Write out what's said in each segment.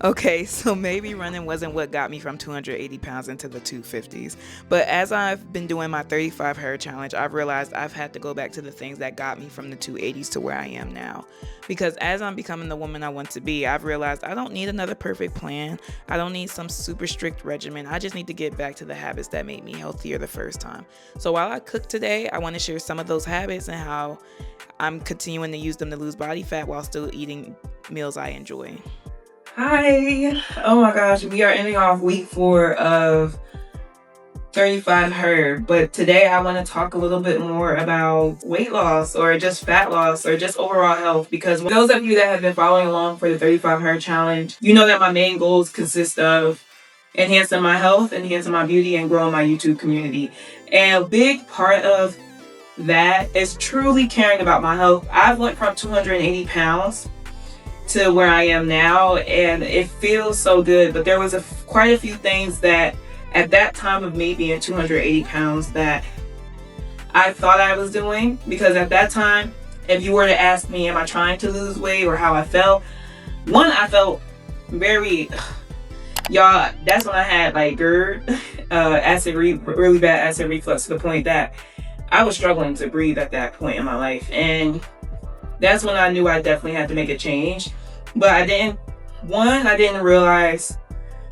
Okay, so maybe running wasn't what got me from 280 pounds into the 250s. But as I've been doing my 35 hair challenge, I've realized I've had to go back to the things that got me from the 280s to where I am now. Because as I'm becoming the woman I want to be, I've realized I don't need another perfect plan. I don't need some super strict regimen. I just need to get back to the habits that made me healthier the first time. So while I cook today, I want to share some of those habits and how I'm continuing to use them to lose body fat while still eating meals I enjoy. Hi. Oh my gosh, we are ending off week 4 of 35 Her, but today I want to talk a little bit more about weight loss or just fat loss or just overall health, because those of you that have been following along for the 35 Her challenge, you know that my main goals consist of enhancing my health, enhancing my beauty, and growing my YouTube community. And a big part of that is truly caring about my health. I've went from 280 pounds to where I am now, and it feels so good, but there was quite a few things that at that time of me being 280 pounds that I thought I was doing, because at that time, if you were to ask me am I trying to lose weight or how I felt, one, I felt very y'all, that's when I had like GERD, really bad acid reflux, to the point that I was struggling to breathe at that point in my life. And that's when I knew I definitely had to make a change. But I didn't realize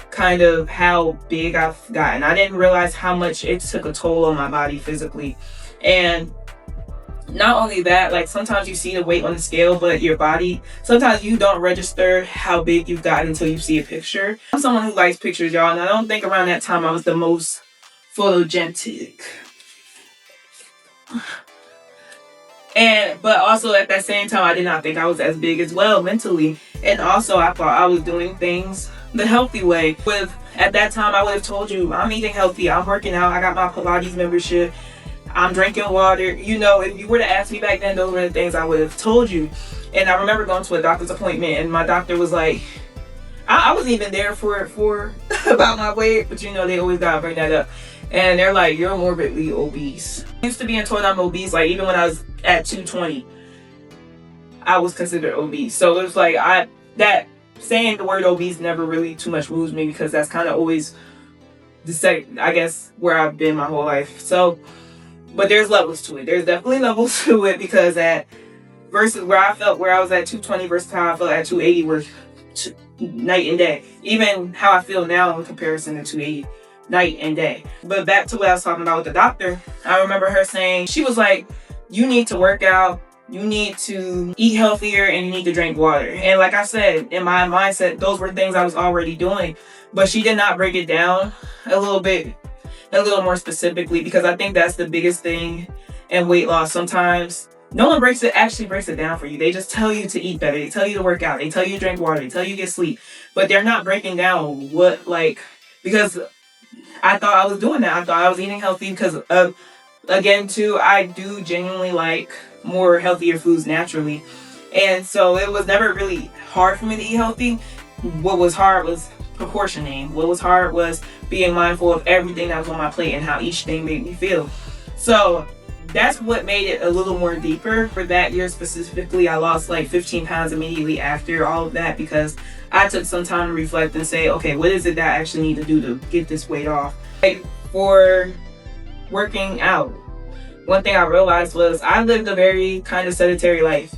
kind of how big I've gotten. I didn't realize how much it took a toll on my body physically. And not only that, like sometimes you see the weight on the scale, but your body, sometimes you don't register how big you've gotten until you see a picture. I'm someone who likes pictures, y'all, and I don't think around that time I was the most photogenic. But also at that same time, I did not think I was as big as well mentally. And also I thought I was doing things the healthy way. At that time, I would have told you, I'm eating healthy, I'm working out, I got my Pilates membership, I'm drinking water. You know, if you were to ask me back then, those were the things I would have told you. And I remember going to a doctor's appointment, and my doctor was like, I wasn't even there for about my weight, but you know, they always gotta bring that up. And they're like, you're morbidly obese. I used to being told I'm obese, like even when I was at 220, I was considered obese. So it was like, that saying the word obese never really too much moves me, because that's kind of always I guess where I've been my whole life. So, but there's levels to it. There's definitely levels to it, because versus where I was at 220 versus how I felt at 280 were night and day. Even how I feel now in comparison to 280. Night and day. But back to what I was talking about with the doctor, I remember her saying, she was like, you need to work out, you need to eat healthier, and you need to drink water. And like I said, in my mindset, those were things I was already doing, but she did not break it down a little more specifically, because I think that's the biggest thing in weight loss. Sometimes no one actually breaks it down for you. They just tell you to eat better, they tell you to work out, they tell you to drink water, they tell you to get sleep, but they're not breaking down because I thought I was doing that. I thought I was eating healthy because, again, too, I do genuinely like more healthier foods naturally. And so it was never really hard for me to eat healthy. What was hard was proportioning. What was hard was being mindful of everything that was on my plate and how each thing made me feel. So that's what made it a little more deeper. For that year specifically, I lost like 15 pounds immediately after all of that, because I took some time to reflect and say, okay, what is it that I actually need to do to get this weight off? Like for working out, one thing I realized was I lived a very kind of sedentary life.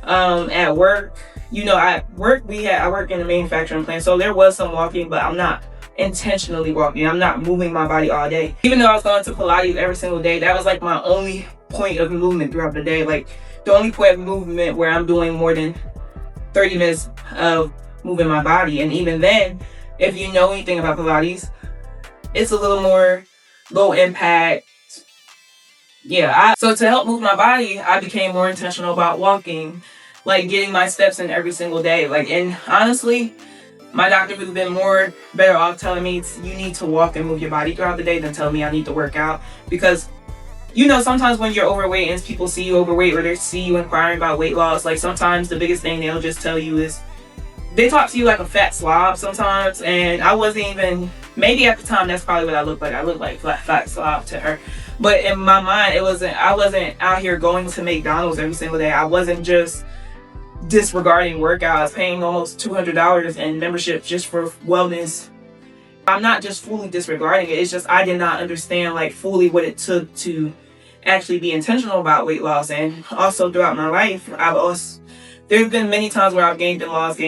At work, you know, I work in a manufacturing plant, so there was some walking, but I'm not intentionally walking. I'm not moving my body all day. Even though I was going to Pilates every single day, that was like my only point of movement throughout the day. Like the only point of movement where I'm doing more than 30 minutes of moving my body. And even then, if you know anything about Pilates, it's a little more low impact. So to help move my body, I became more intentional about walking, like getting my steps in every single day. And honestly, my doctor would have been better off telling me you need to walk and move your body throughout the day than telling me I need to work out. Because, you know, sometimes when you're overweight and people see you overweight or they see you inquiring about weight loss, like sometimes the biggest thing they'll just tell you is, they talk to you like a fat slob sometimes. And I wasn't even, maybe at the time that's probably what I looked like. I looked like fat slob to her. But in my mind, I wasn't out here going to McDonald's every single day. I wasn't just disregarding workouts, paying almost $200 in membership just for wellness. I'm not just fully disregarding it. It's just I did not understand like fully what it took to actually be intentional about weight loss. And also throughout my life, there's been many times where I've gained and lost,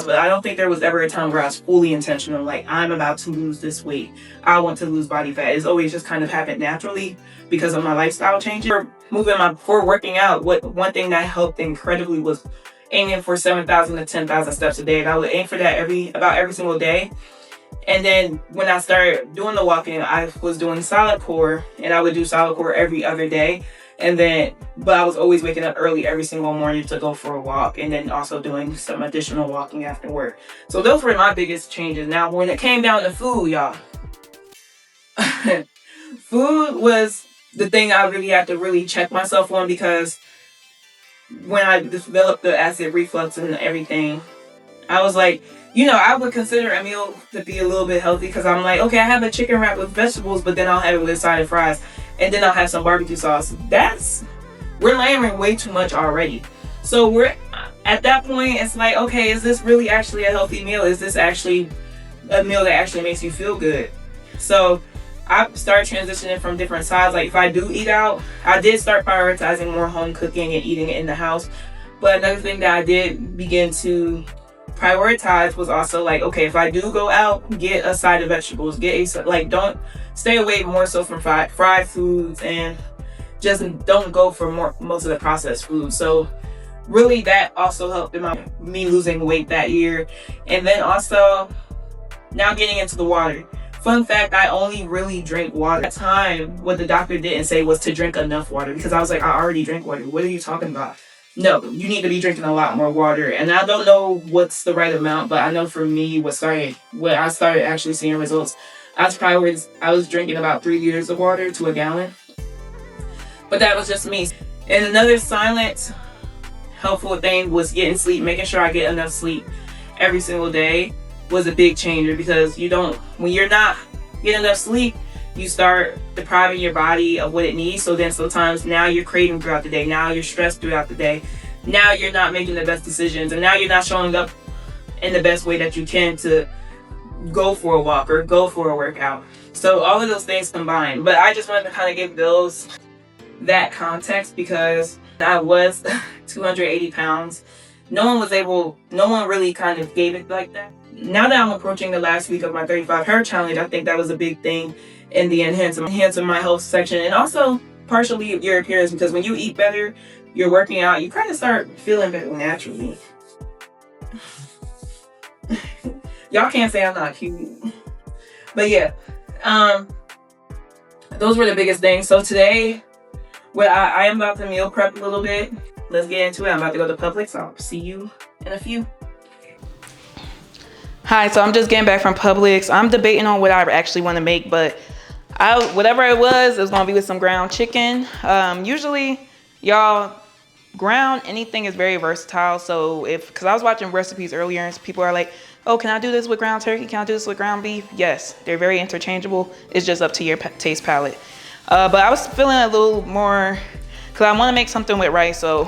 but I don't think there was ever a time where I was fully intentional. Like, I'm about to lose this weight. I want to lose body fat. It's always just kind of happened naturally because of my lifestyle changes. For working out, one thing that helped incredibly was aiming for 7,000 to 10,000 steps a day. And I would aim for that about every single day. And then when I started doing the walking, I was doing solid core, and I would do solid core every other day. But I was always waking up early every single morning to go for a walk, and then also doing some additional walking after work. So those were my biggest changes. Now, when it came down to food, y'all, food was the thing I really had to really check myself on, because when I developed the acid reflux and everything, I was like, I would consider a meal to be a little bit healthy, because I'm like, okay, I have a chicken wrap with vegetables, but then I'll have it with a side of fries, and then I'll have some barbecue sauce. We're layering way too much already. So we're at that point, it's like, okay, is this really actually a healthy meal? Is this actually a meal that actually makes you feel good? So I started transitioning from different sides. Like, if I do eat out, I did start prioritizing more home cooking and eating it in the house. But another thing that I did begin to prioritize was also like, okay, if I do go out, get a side of vegetables, don't stay away more so from fried foods, and just don't go for most of the processed food. So really that also helped in me losing weight that year. And then also now getting into the water. Fun fact, I only really drink water. At the time, what the doctor didn't say was to drink enough water, because I was like, I already drink water. What are you talking about? No, you need to be drinking a lot more water. And I don't know what's the right amount, but I know for me, when I started actually seeing results, I was drinking about 3 liters of water to a gallon. But that was just me. And another silent, helpful thing was getting sleep, making sure I get enough sleep every single day was a big changer, because when you're not getting enough sleep, you start depriving your body of what it needs. So then sometimes now you're craving throughout the day. Now you're stressed throughout the day. Now you're not making the best decisions. And now you're not showing up in the best way that you can to go for a walk or go for a workout. So all of those things combined. But I just wanted to kind of give that context, because I was 280 pounds. No one really kind of gave it like that. Now that I'm approaching the last week of my 35 hair challenge, I think that was a big thing in the enhancing my health section, and also partially your appearance, because when you eat better, you're working out, you kind of start feeling better naturally. Y'all can't say I'm not cute. But yeah, those were the biggest things. So today, I am about to meal prep a little bit. Let's get into it. I'm about to go to Publix. I'll see you in a few. Hi, so I'm just getting back from Publix. I'm debating on what I actually want to make, but whatever it was gonna be with some ground chicken. Usually, y'all, ground anything is very versatile. So because I was watching recipes earlier and people are like, oh, can I do this with ground turkey? Can I do this with ground beef? Yes, they're very interchangeable. It's just up to your taste palette. But I was feeling a little more, because I want to make something with rice. So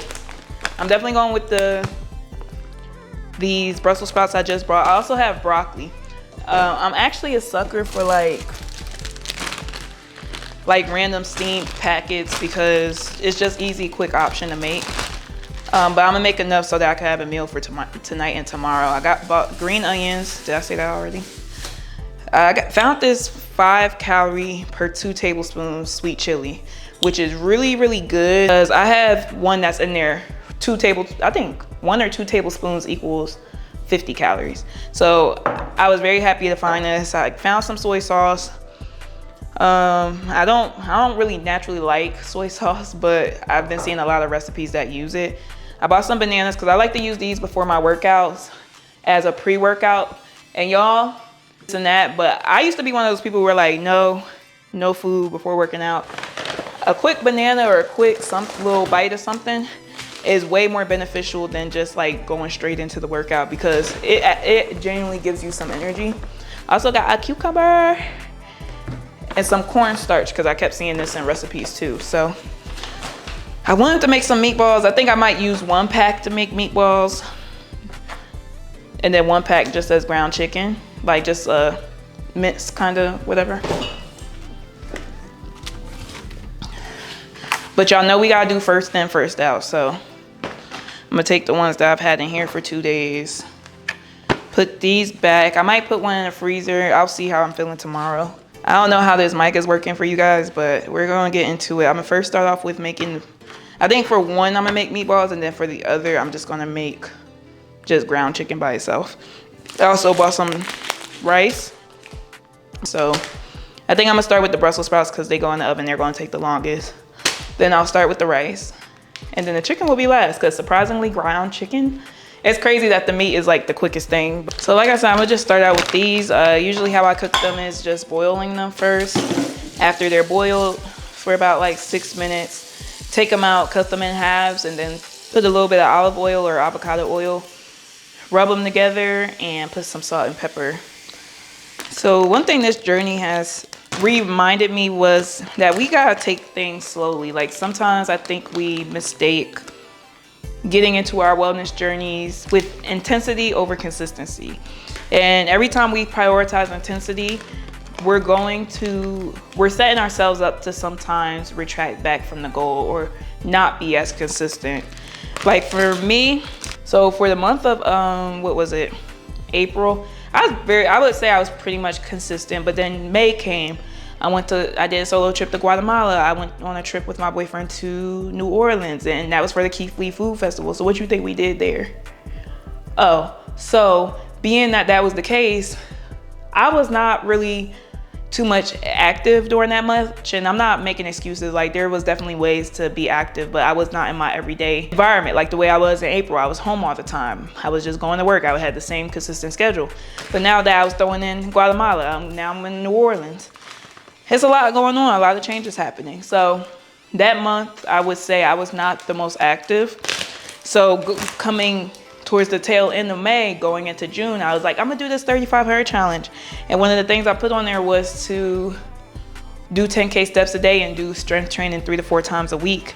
I'm definitely going with these Brussels sprouts I just brought. I also have broccoli. I'm actually a sucker for like random steamed packets, because it's just easy, quick option to make. But I'm gonna make enough so that I can have a meal for tonight and tomorrow. I bought green onions. Did I say that already? I found this 5 calorie per 2 tablespoons sweet chili, which is really, really good, because I have one that's in there, I think 1 or 2 tablespoons equals 50 calories. So I was very happy to find this. I found some soy sauce. I don't really naturally like soy sauce, but I've been seeing a lot of recipes that use it. I bought some bananas, because I like to use these before my workouts as a pre-workout. And y'all, this and that, but I used to be one of those people who were like, no food before working out. A quick banana or a quick little bite of something is way more beneficial than just like going straight into the workout, because it genuinely gives you some energy. I also got a cucumber and some cornstarch, because I kept seeing this in recipes too. So I wanted to make some meatballs. I think I might use 1 pack to make meatballs, and then 1 pack just as ground chicken, like just minced kind of whatever. But y'all know we gotta do first in, first out. So I'm gonna take the ones that I've had in here for 2 days, put these back. I might put one in the freezer. I'll see how I'm feeling tomorrow. I don't know how this mic is working for you guys, but we're gonna get into it. I'm gonna first start off with making, I think for one, I'm gonna make meatballs, and then for the other, I'm just gonna make just ground chicken by itself. I also bought some rice. So I think I'm gonna start with the Brussels sprouts because they go in the oven. They're gonna take the longest. Then I'll start with the rice, and then the chicken will be last, because surprisingly ground chicken, it's crazy that the meat is like the quickest thing. So like I said, I'm gonna just start out with these. Usually how I cook them is just boiling them first. After they're boiled for about like 6 minutes, take them out, cut them in halves, and then put a little bit of olive oil or avocado oil, rub them together, and put some salt and pepper. So one thing this journey has reminded me was that we gotta take things slowly. Like sometimes I think we mistake getting into our wellness journeys with intensity over consistency. And every time we prioritize intensity, we're setting ourselves up to sometimes retract back from the goal or not be as consistent. Like for me, so for the month of what was it, April, I would say I was pretty much consistent. But then May came, I did a solo trip to Guatemala. I went on a trip with my boyfriend to New Orleans, and that was for the Keith Lee Food Festival. So what you think we did there? Oh, so being that that was the case, I was not really too much active during that much, and I'm not making excuses. Like there was definitely ways to be active, but I was not in my everyday environment like the way I was in April. I was home all the time. I was just going to work. I had the same consistent schedule. But now that I was throwing in Guatemala, now I'm in New Orleans. There's a lot going on, a lot of changes happening. So that month, I would say I was not the most active. So coming towards the tail end of May, going into June, I was like, I'm gonna do this 35 herd challenge. And one of the things I put on there was to do 10K steps a day and do strength training 3 to 4 times a week.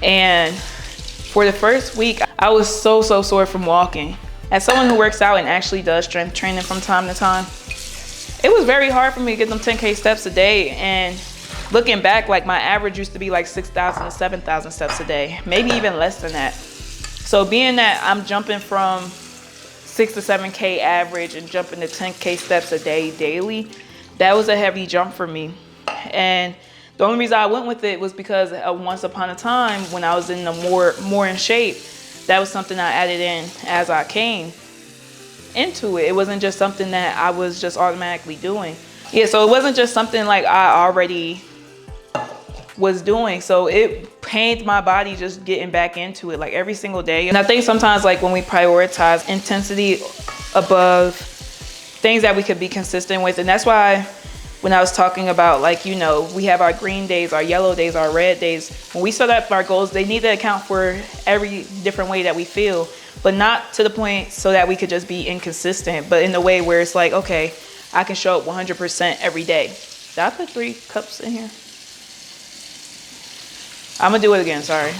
And for the first week, I was so sore from walking. As someone who works out and actually does strength training from time to time, it was very hard for me to get them 10K steps a day. And looking back, like my average used to be like 6,000 to 7,000 steps a day, maybe even less than that. So being that I'm jumping from 6 to 7K average and jumping to 10K steps a day daily, that was a heavy jump for me. And the only reason I went with it was because once upon a time when I was in the more in shape, that was something I added in as I came into it. It wasn't just something that I was just automatically doing. Yeah, so it wasn't just something like I already was doing. So it pained my body just getting back into it like every single day. And I think sometimes like when we prioritize intensity above things that we could be consistent with, and that's why when I was talking about like, you know, we have our green days, our yellow days, our red days. When we set up our goals, they need to account for every different way that we feel, but not to the point so that we could just be inconsistent, but in a way where it's like, okay, I can show up 100% every day. Did I put 3 cups in here? I'm gonna do it again, sorry.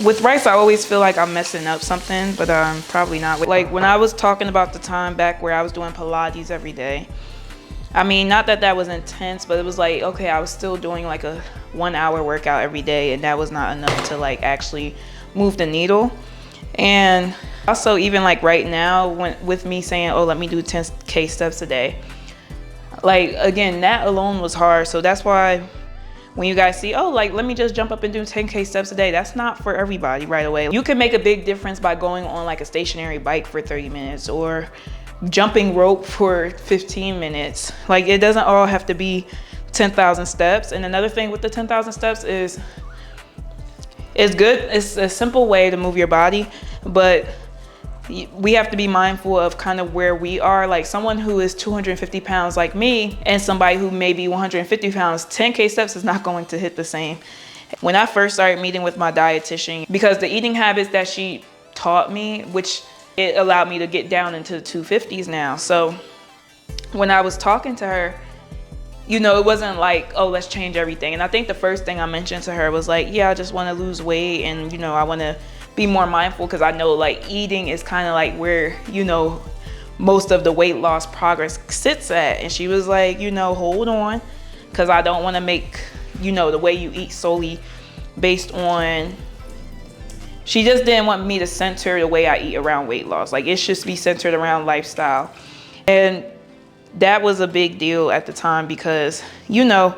With rice, I always feel like I'm messing up something, but probably not. Like when I was talking about the time back where I was doing Pilates every day, I mean, not that that was intense, but it was like, okay, I was still doing like a 1-hour workout every day, and that was not enough to like actually move the needle. And also even like right now, with me saying, oh, let me do 10K steps a day, like again, that alone was hard. So that's why when you guys see, oh, like let me just jump up and do 10K steps a day, that's not for everybody right away. You can make a big difference by going on like a stationary bike for 30 minutes or jumping rope for 15 minutes. Like it doesn't all have to be 10,000 steps. And another thing with the 10,000 steps is it's good. It's a simple way to move your body, but we have to be mindful of kind of where we are. Like someone who is 250 pounds like me and somebody who may be 150 pounds, 10K steps is not going to hit the same. When I first started meeting with my dietitian, because the eating habits that she taught me, which it allowed me to get down into the 250s now. So when I was talking to her, you know, it wasn't like, oh, let's change everything. And I think the first thing I mentioned to her was like, yeah, I just want to lose weight, and, you know, I want to be more mindful, because I know like eating is kind of like where, you know, most of the weight loss progress sits at. And she was like, you know, hold on, because I don't want to make, you know, the way you eat solely based on, she just didn't want me to center the way I eat around weight loss. Like, it should be centered around lifestyle. And that was a big deal at the time, because, you know,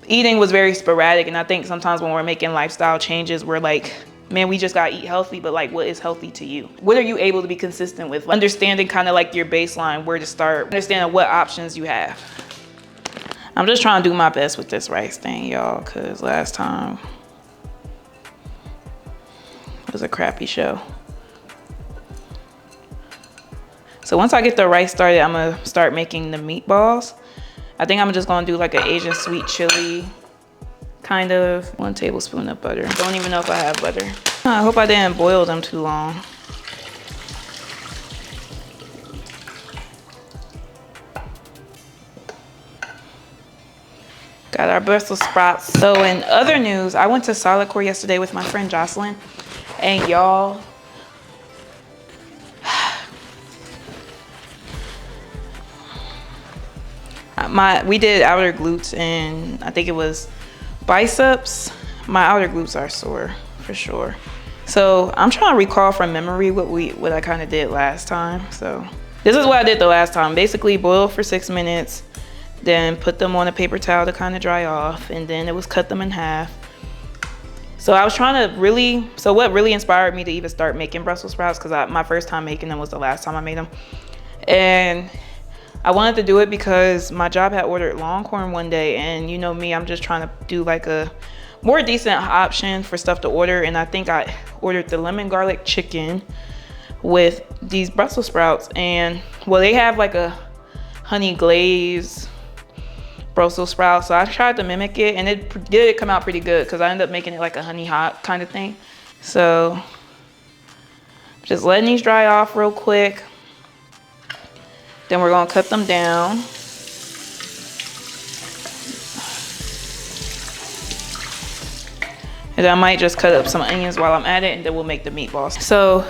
eating was very sporadic. And I think sometimes when we're making lifestyle changes, we're like, man, we just gotta eat healthy, but like, what is healthy to you? What are you able to be consistent with? Understanding kind of like your baseline, where to start, understanding what options you have. I'm just trying to do my best with this rice thing, y'all, because last time it was a crappy show. So once I get the rice started, I'm gonna start making the meatballs. I think I'm just gonna do like an Asian sweet chili, kind of. 1 tablespoon of butter. Don't even know if I have butter. I hope I didn't boil them too long. Got our Brussels sprouts. So in other news, I went to Solidcore yesterday with my friend Jocelyn, and y'all, we did outer glutes, and I think it was biceps. My outer glutes are sore for sure. So I'm trying to recall from memory what I kind of did last time. So this is what I did the last time. Basically boil for 6 minutes, then put them on a paper towel to kind of dry off, and then it was cut them in half. So I was trying to so what really inspired me to even start making Brussels sprouts, because my first time making them was the last time I made them. And I wanted to do it because my job had ordered Longhorn one day, and you know me, I'm just trying to do like a more decent option for stuff to order. And I think I ordered the lemon garlic chicken with these Brussels sprouts, and well, they have like a honey glaze Brussels sprouts, so I tried to mimic it, and it did come out pretty good, because I ended up making it like a honey hot kind of thing. So just letting these dry off real quick. Then we're gonna cut them down. And I might just cut up some onions while I'm at it, and then we'll make the meatballs. So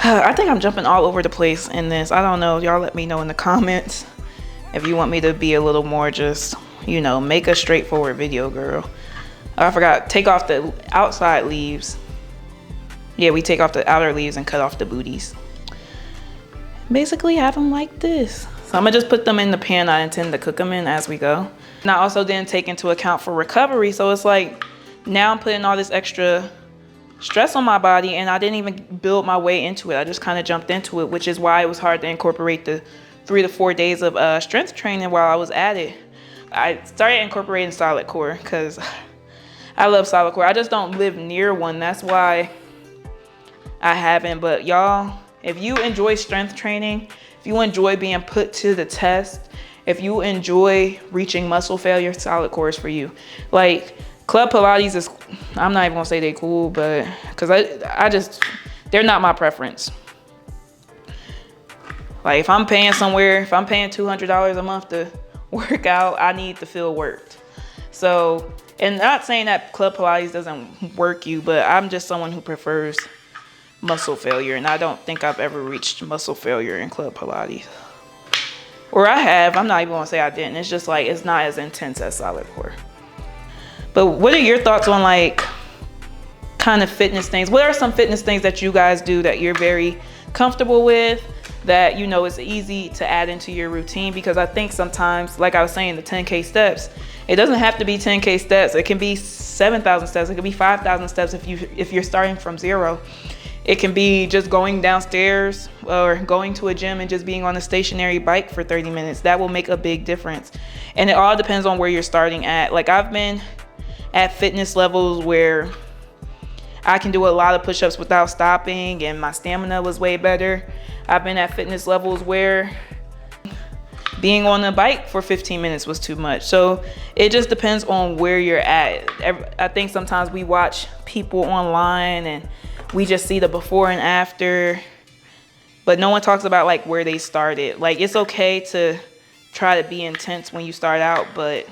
I think I'm jumping all over the place in this. I don't know, y'all let me know in the comments if you want me to be a little more just, you know, make a straightforward video, girl. I forgot, take off the outside leaves. Yeah, we take off the outer leaves and cut off the booties. Basically have them like this. So I'm gonna just put them in the pan I intend to cook them in as we go. And I also didn't take into account for recovery. So it's like, now I'm putting all this extra stress on my body, and I didn't even build my way into it. I just kind of jumped into it, which is why it was hard to incorporate the 3 to 4 days of strength training while I was at it. I started incorporating Solidcore because I love Solidcore. I just don't live near one. That's why I haven't. But y'all, if you enjoy strength training, if you enjoy being put to the test, if you enjoy reaching muscle failure, Solidcore is for you. Like, Club Pilates is, I'm not even gonna say they cool, but because they're not my preference. Like, if I'm paying somewhere, if I'm paying $200 a month to work out, I need to feel worked. So, and not saying that Club Pilates doesn't work you, but I'm just someone who prefers muscle failure, and I don't think I've ever reached muscle failure in Club Pilates. Or I have, I'm not even gonna say I didn't. It's just like, it's not as intense as Solidcore. But what are your thoughts on like kind of fitness things? What are some fitness things that you guys do that you're very comfortable with, that you know is easy to add into your routine? Because I think sometimes, like I was saying, the 10K steps, it doesn't have to be 10K steps. It can be 7,000 steps. It could be 5,000 steps if you're starting from zero. It can be just going downstairs or going to a gym and just being on a stationary bike for 30 minutes. That will make a big difference. And it all depends on where you're starting at. Like, I've been at fitness levels where I can do a lot of push-ups without stopping, and my stamina was way better. I've been at fitness levels where being on the bike for 15 minutes was too much. So it just depends on where you're at. I think sometimes we watch people online and we just see the before and after, but no one talks about like where they started. Like, it's okay to try to be intense when you start out, but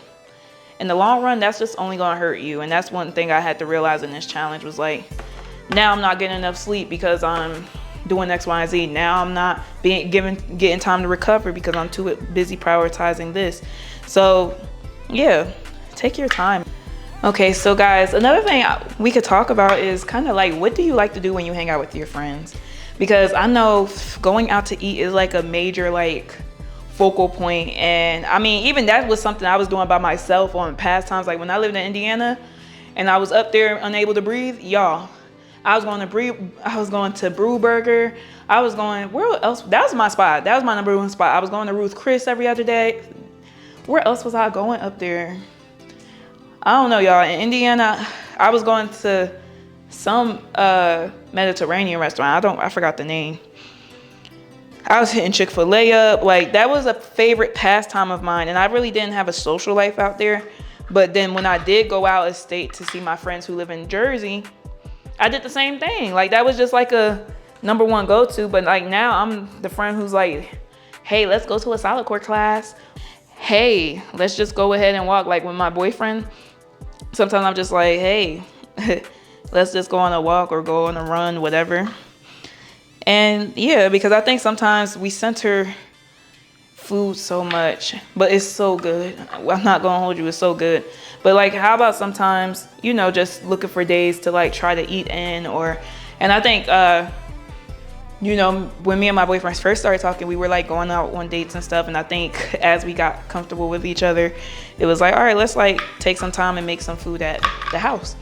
in the long run, that's just only gonna hurt you. And that's one thing I had to realize in this challenge was like, now I'm not getting enough sleep because I'm doing X, Y, and Z. Now I'm not getting time to recover because I'm too busy prioritizing this. So yeah, take your time. Okay, so guys, another thing we could talk about is kind of like, what do you like to do when you hang out with your friends? Because I know going out to eat is like a major like focal point. And I mean, even that was something I was doing by myself on past times. Like when I lived in Indiana and I was up there unable to breathe, y'all, I was going to Brew Burger. I was going, where else? That was my spot. That was my number one spot. I was going to Ruth Chris every other day. Where else was I going up there? I don't know, y'all. In Indiana, I was going to some Mediterranean restaurant. I forgot the name. I was hitting Chick-fil-A up. Like, that was a favorite pastime of mine. And I really didn't have a social life out there. But then when I did go out of state to see my friends who live in Jersey, I did the same thing. Like, that was just like a number one go-to. But like now I'm the friend who's like, hey, let's go to a solid core class. Hey, let's just go ahead and walk. Like with my boyfriend, sometimes I'm just like, hey, let's just go on a walk or go on a run, whatever. And yeah, because I think sometimes we center food so much, but it's so good. I'm not gonna hold you, it's so good. But like, how about sometimes, you know, just looking for days to like try to eat in, and I think, you know, when me and my boyfriend first started talking, we were like going out on dates and stuff. And I think as we got comfortable with each other, it was like, all right, let's like take some time and make some food at the house.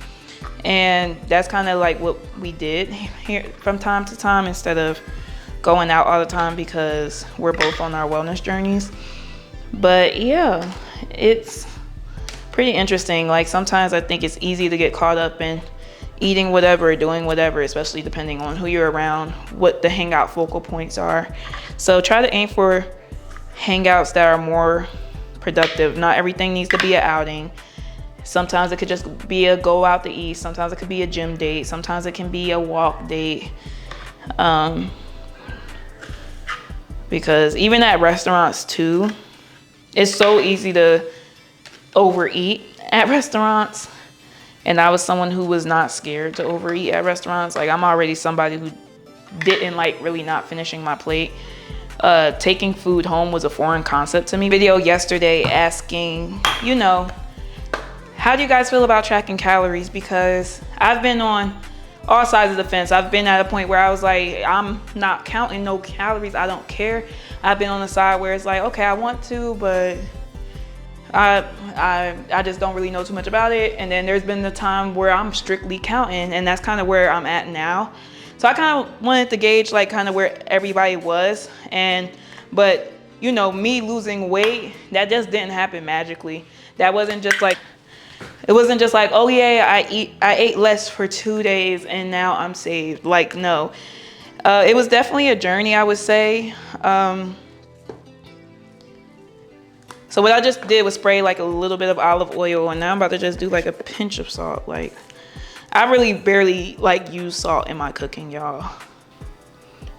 And that's kind of like what we did here from time to time, instead of going out all the time, because we're both on our wellness journeys. But yeah, it's pretty interesting. Like sometimes I think it's easy to get caught up in eating whatever, doing whatever, especially depending on who you're around, what the hangout focal points are. So try to aim for hangouts that are more productive. Not everything needs to be an outing. Sometimes it could just be a go out to eat. Sometimes it could be a gym date. Sometimes it can be a walk date. Because even at restaurants too, it's so easy to overeat at restaurants. And I was someone who was not scared to overeat at restaurants. Like I'm already somebody who didn't like really not finishing my plate. Taking food home was a foreign concept to me. Video yesterday asking, you know, how do you guys feel about tracking calories? Because I've been on all sides of the fence. I've been at a point where I was like, I'm not counting no calories. I don't care. I've been on the side where it's like, okay, I want to, but I just don't really know too much about it. And then there's been the time where I'm strictly counting, and that's kind of where I'm at now. So I kind of wanted to gauge like kind of where everybody was. But you know, me losing weight, that just didn't happen magically. That wasn't just like, it wasn't just like, oh yeah, I ate less for 2 days and now I'm saved. Like, no, it was definitely a journey, I would say. So what I just did was spray like a little bit of olive oil, and now I'm about to just do like a pinch of salt. Like, I really barely like use salt in my cooking, y'all.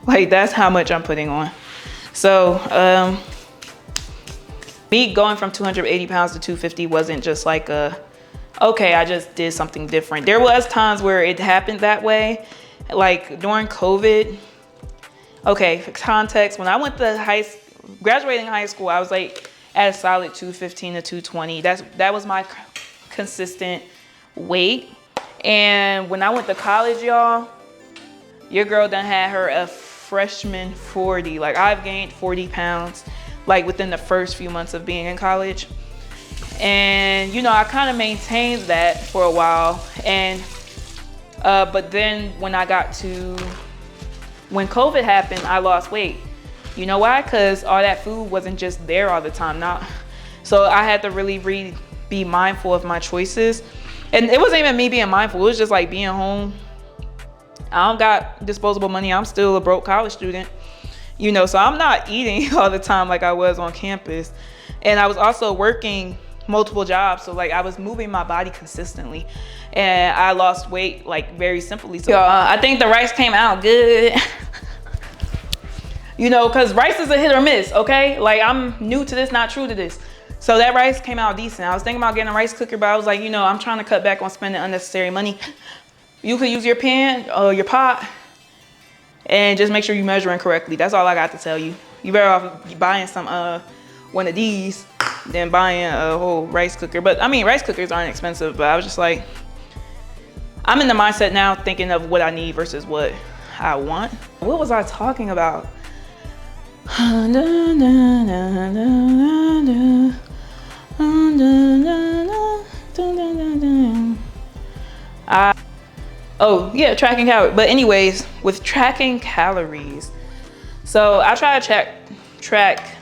Like, that's how much I'm putting on. So me going from 280 pounds to 250 wasn't just like okay, I just did something different. There was times where it happened that way. Like during COVID, okay, for context, when I went to graduating high school, I was like at a solid 215 to 220. That was my consistent weight. And when I went to college, y'all, your girl done had her a freshman 40. Like, I've gained 40 pounds like within the first few months of being in college. And you know, I kind of maintained that for a while. And but then when COVID happened, I lost weight. You know why? Because all that food wasn't just there all the time. So I had to really be mindful of my choices. And it wasn't even me being mindful. It was just like being home. I don't got disposable money. I'm still a broke college student. You know, so I'm not eating all the time like I was on campus. And I was also working multiple jobs. So like I was moving my body consistently. And I lost weight like very simply. So I think the rice came out good. You know, because rice is a hit or miss, okay? Like, I'm new to this, not true to this. So that rice came out decent. I was thinking about getting a rice cooker, but I was like, you know, I'm trying to cut back on spending unnecessary money. You could use your pan or your pot and just make sure you're measuring correctly. That's all I got to tell you. You better off buying some one of these than buying a whole rice cooker. But I mean, rice cookers aren't expensive, but I was just like, I'm in the mindset now thinking of what I need versus what I want. What was I talking about? Oh yeah, tracking calories. But anyways, with tracking calories, so I try to track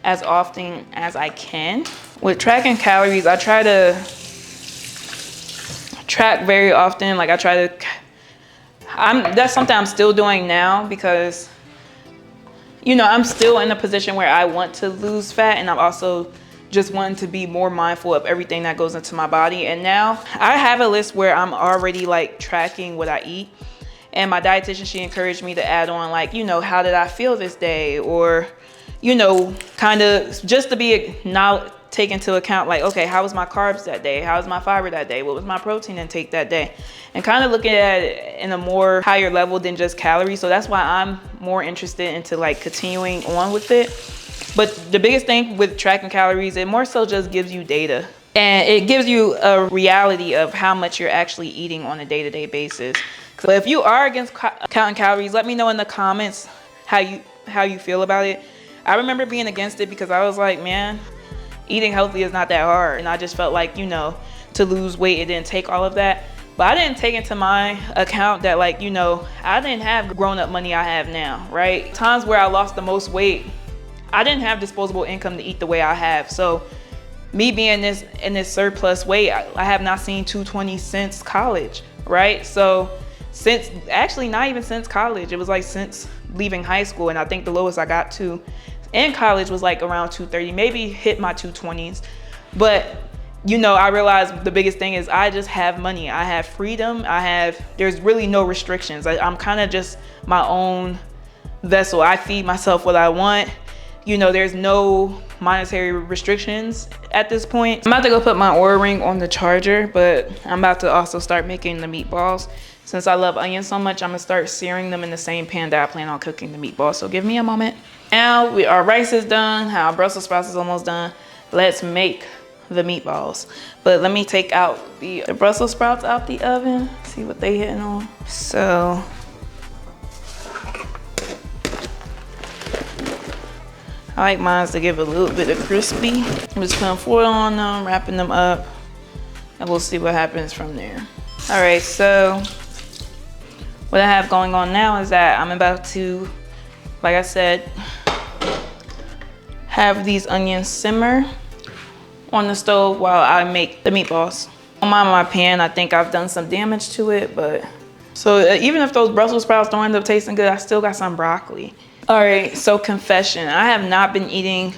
as often as I can. With tracking calories, I try to track very often. Like I try to, that's something I'm still doing now because, you know, I'm still in a position where I want to lose fat, and I'm also just wanting to be more mindful of everything that goes into my body. And now I have a list where I'm already like tracking what I eat. And my dietitian, she encouraged me to add on like, you know, how did I feel this day? Or, you know, kind of just to be take into account like, okay, how was my carbs that day? How was my fiber that day? What was my protein intake that day? And kind of looking at it in a more higher level than just calories. So that's why I'm more interested into like continuing on with it. But the biggest thing with tracking calories, it more so just gives you data. And it gives you a reality of how much you're actually eating on a day-to-day basis. So if you are against counting calories, let me know in the comments how you feel about it. I remember being against it because I was like, man, eating healthy is not that hard. And I just felt like, you know, to lose weight, it didn't take all of that. But I didn't take into my account that like, you know, I didn't have grown-up money I have now, right? Times where I lost the most weight, I didn't have disposable income to eat the way I have. So me being in this surplus weight, I have not seen 220 since college, right? So since, actually not even since college, it was like since leaving high school. And I think the lowest I got to in college was like around 230, maybe hit my 220s. But you know, I realized the biggest thing is I just have money. I have freedom. There's really no restrictions. I'm kind of just my own vessel. I feed myself what I want. You know, there's no monetary restrictions at this point. I'm about to go put my Oura Ring on the charger, but I'm about to also start making the meatballs. Since I love onions so much, I'm gonna start searing them in the same pan that I plan on cooking the meatballs. So give me a moment. Now our rice is done, our Brussels sprouts is almost done. Let's make the meatballs. But let me take out the Brussels sprouts out the oven, see what they hitting on. So I like mine to give a little bit of crispy. I'm just putting foil on them, wrapping them up, and we'll see what happens from there. All right, so what I have going on now is that I'm about to, like I said, have these onions simmer on the stove while I make the meatballs. On my pan, I think I've done some damage to it, but so even if those Brussels sprouts don't end up tasting good, I still got some broccoli. All right, so confession, I have not been eating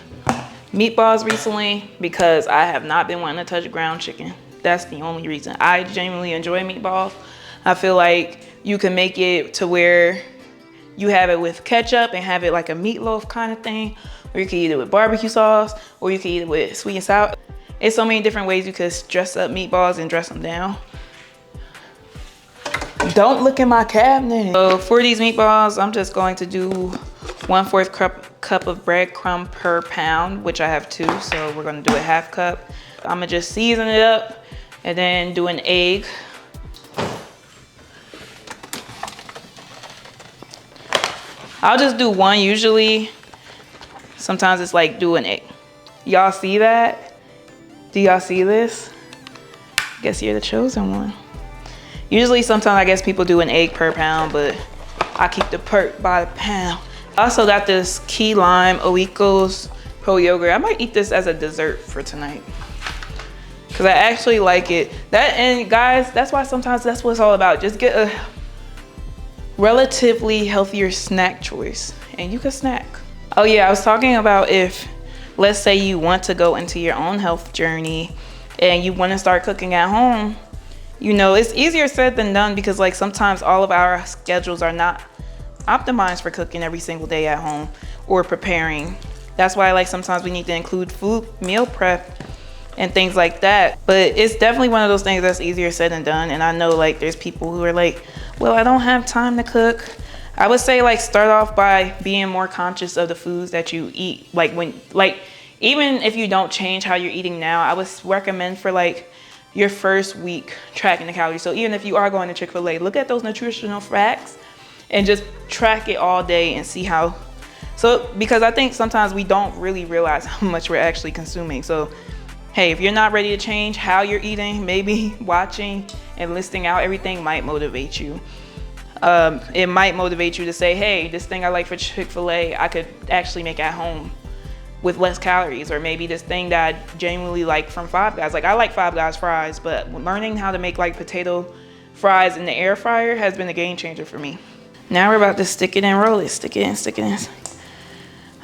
meatballs recently because I have not been wanting to touch ground chicken. That's the only reason. I genuinely enjoy meatballs. I feel like you can make it to where you have it with ketchup and have it like a meatloaf kind of thing, or you can eat it with barbecue sauce, or you can eat it with sweet and sour. It's so many different ways you could dress up meatballs and dress them down. Don't look in my cabinet. So for these meatballs, I'm just going to do 1/4 cup of breadcrumb per pound, which I have 2, so we're gonna do a 1/2 cup. I'm gonna just season it up and then do an egg. I'll just do one usually. Sometimes it's like do an egg. Y'all see that? Do y'all see this? Guess you're the chosen one. Usually sometimes I guess people do an egg per pound, but I keep the perk by the pound. I also got this key lime Oikos Pro yogurt. I might eat this as a dessert for tonight because I actually like it. And guys, that's why sometimes that's what it's all about. Just get a relatively healthier snack choice and you can snack. Oh yeah, I was talking about if, let's say you want to go into your own health journey and you want to start cooking at home, you know, it's easier said than done because like sometimes all of our schedules are not optimized for cooking every single day at home or preparing. That's why like sometimes we need to include food meal prep and things like that. But it's definitely one of those things that's easier said than done. And I know like there's people who are like, well, I don't have time to cook. I would say like start off by being more conscious of the foods that you eat. Like even if you don't change how you're eating now, I would recommend for like your first week tracking the calories. So even if you are going to Chick-fil-A, look at those nutritional facts and just track it all day and see how. So because I think sometimes we don't really realize how much we're actually consuming. So hey, if you're not ready to change how you're eating, maybe watching and listing out everything might motivate you. It might motivate you to say, hey, this thing I like for Chick-fil-A, I could actually make at home with less calories. Or maybe this thing that I genuinely like from Five Guys. Like I like Five Guys fries, but learning how to make like potato fries in the air fryer has been a game changer for me. Now we're about to stick it and roll it. Stick it in, stick it in.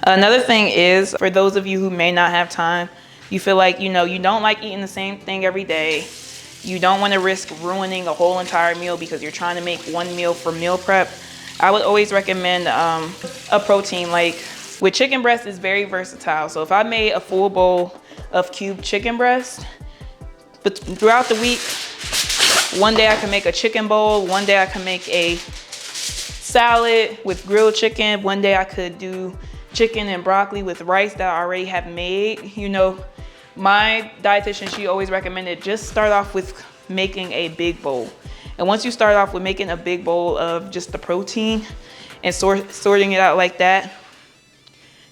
Another thing is, for those of you who may not have time, you feel like, you don't like eating the same thing every day. You don't want to risk ruining a whole entire meal because you're trying to make one meal for meal prep. I would always recommend a protein. Like with chicken breast, is very versatile. So if I made a full bowl of cubed chicken breast, but throughout the week, one day I can make a chicken bowl, one day I can make a salad with grilled chicken, one day I could do chicken and broccoli with rice that I already have made. My dietitian, she always recommended just start off with making a big bowl. And once you start off with making a big bowl of just the protein and sorting it out like that,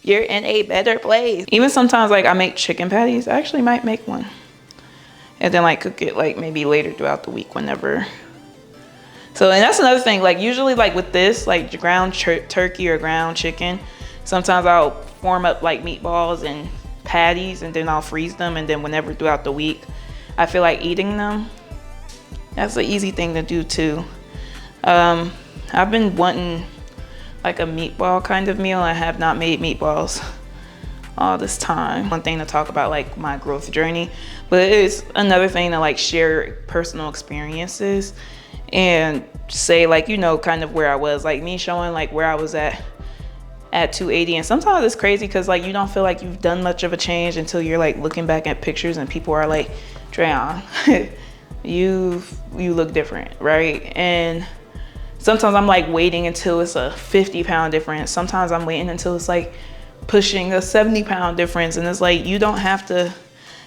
you're in a better place. Even sometimes like I make chicken patties. I actually might make one. And then like cook it like maybe later throughout the week whenever. So, and that's another thing, like usually like with this, like ground turkey or ground chicken, sometimes I'll form up like meatballs and patties and then I'll freeze them, and then whenever throughout the week I feel like eating them. That's an easy thing to do too. I've been wanting like a meatball kind of meal. I have not made meatballs all this time. One thing to talk about like my growth journey, but it's another thing to like share personal experiences and say like, kind of where I was, like me showing like where I was at 280. And sometimes it's crazy because like you don't feel like you've done much of a change until you're like looking back at pictures and people are like, Treon, you look different, right? And sometimes I'm like waiting until it's a 50-pound difference. Sometimes I'm waiting until it's like pushing a 70-pound difference. And it's like, you don't have to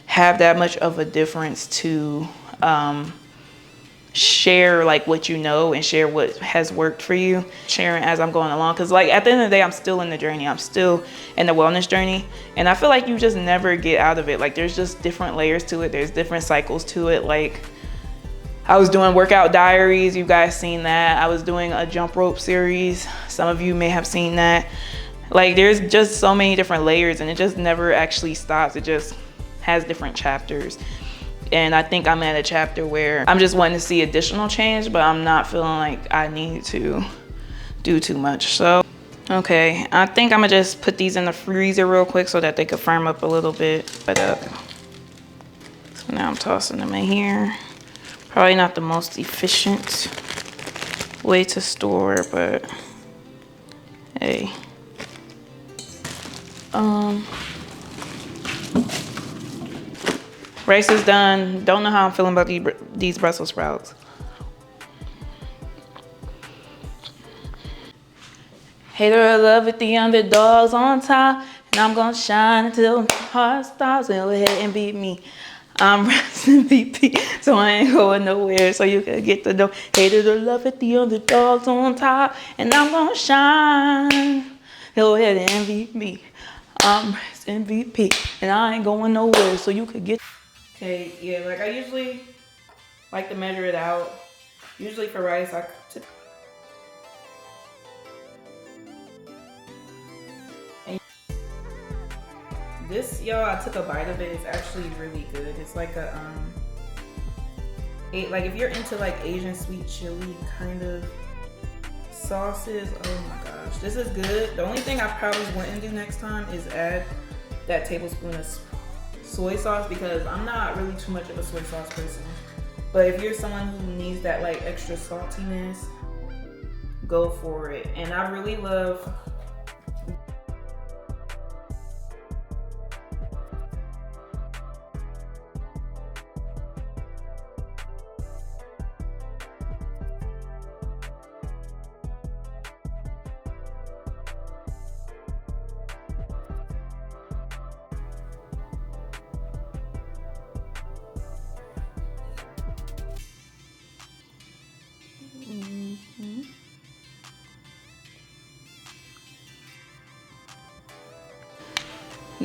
have that much of a difference to share like what you know and share what has worked for you, sharing as I'm going along. Because like at the end of the day, I'm still in the journey. I'm still in the wellness journey. And I feel like you just never get out of it. Like there's just different layers to it. There's different cycles to it. Like I was doing workout diaries. You guys seen that. I was doing a jump rope series. Some of you may have seen that. Like there's just so many different layers and it just never actually stops. It just has different chapters. And I think I'm at a chapter where I'm just wanting to see additional change, but I'm not feeling like I need to do too much. So, okay, I think I'm gonna just put these in the freezer real quick so that they could firm up a little bit. So now I'm tossing them in here. Probably not the most efficient way to store, but hey. Rice is done. Don't know how I'm feeling about these Brussels sprouts. Hater of love with the underdogs on top. And I'm gonna shine until my heart stops. Go ahead and beat me. I'm resting VP, so I ain't going nowhere. So you can get to know. Hater to love with the underdogs on top. And I'm gonna shine. Go ahead and beat me. I'm resting VP, and I ain't going nowhere. So you could get. Okay, yeah, like I usually like to measure it out. Usually for rice, this, y'all, I took a bite of it. It's actually really good. It's like a like if you're into like Asian sweet chili kind of sauces, oh my gosh, this is good. The only thing I probably wouldn't do next time is add that tablespoon of soy sauce because I'm not really too much of a soy sauce person. But if you're someone who needs that like extra saltiness, go for it. And I really love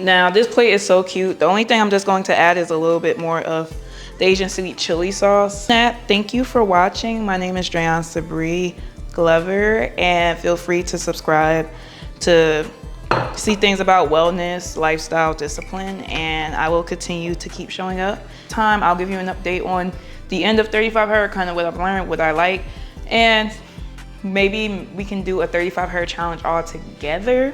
Now this plate is so cute. The only thing I'm just going to add is a little bit more of the Asian sweet chili sauce. Thank you for watching. My name is Drayon Sabri Glover, and feel free to subscribe to see things about wellness, lifestyle, discipline, and I will continue to keep showing up. I'll give you an update on the end of 35 Her, kind of what I've learned, what I like, and maybe we can do a 35 Her challenge all together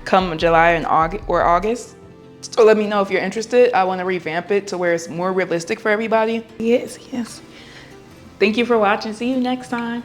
come July and August. So let me know if you're interested. I want to revamp it to where it's more realistic for everybody. Yes. Thank you for watching. See you next time.